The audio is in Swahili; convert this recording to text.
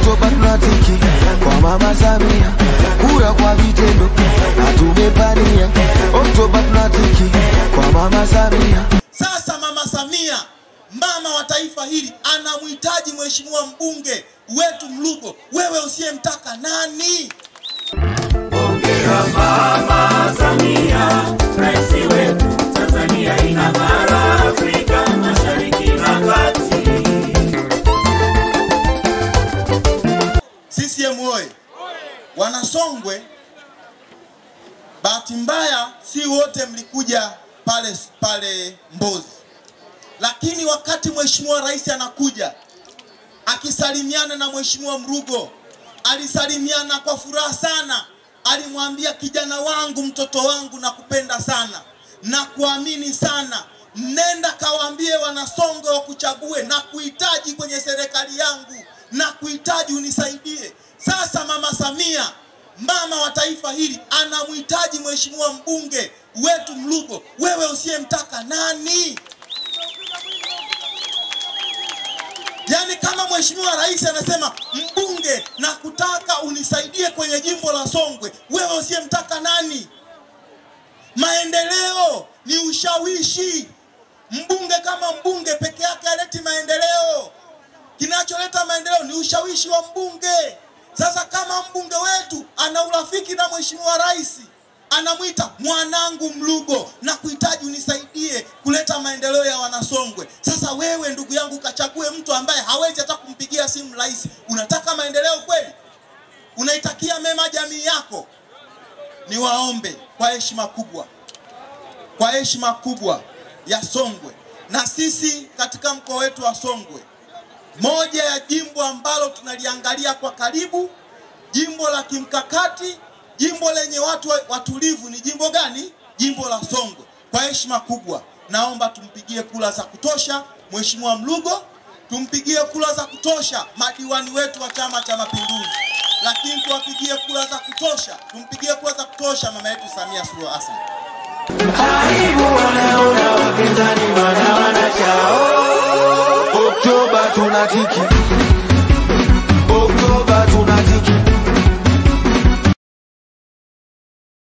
Oktoba tunatiki kwa Mama Samia, kura kwa vitendo na tumepania. Oktoba tunatiki kwa Mama Samia. Sasa Mama Samia, mama wa taifa hili, anamhitaji mheshimiwa mbunge wetu Mlugo. Wewe usiyemtaka nani? Hongera Mama Samia, rais wetu. Tanzania inang'ara Afrika Mashariki na Kati. CCM oye! Wanasongwe, bahati mbaya si wote mlikuja pale Mbozi. Lakini wakati mheshimiwa rais anakuja akisalimiana na mheshimiwa Mlugo, alisalimiana kwa furaha sana. Alimwambia, kijana wangu, mtoto wangu, nakupenda sana na kuamini sana. Nenda kawaambie Wanasongwe wakuchague na kuhitaji kwenye serikali yangu na kuhitaji unisaidie. Sasa Mama Samia, mama wa taifa hili, anamhitaji mheshimiwa mbunge wetu Mlugo. Wewe usiyemtaka nani? Yani kama mheshimiwa rais anasema mbunge na kutaka unisaidie kwenye jimbo la Songwe, wewe usiyemtaka nani? Maendeleo ni ushawishi. Mbunge kama mbunge peke yake haleti maendeleo. Kinacholeta maendeleo ni ushawishi wa mbunge. Sasa kama mbunge wetu ana urafiki na mheshimiwa rais, anamuita mwanangu Mlugo na kuhitaji unisaidie kuleta maendeleo ya Wanasongwe. Sasa wewe ndugu yangu kachague mtu ambaye hawezi hata kumpigia simu rais. Unataka maendeleo kweli? Unaitakia mema jamii yako? Niwaombe kwa heshima kubwa ya Songwe, na sisi katika mkoa wetu wa Songwe, moja ya jimbo ambalo tunaliangalia kwa karibu, jimbo la kimkakati, jimbo lenye watu watulivu, ni jimbo gani? Jimbo la Songwe. Kwa heshima kubwa naomba tumpigie kula za kutosha mheshimiwa Mlugo, tumpigie kula za kutosha madiwani wetu wa Chama cha Mapinduzi, lakini tuwapigie kula za kutosha, tumpigie kula za kutosha mama yetu Samia Suluhu Hassan. Karibu wanaona wapinzani wana chao. Oktoba tunatiki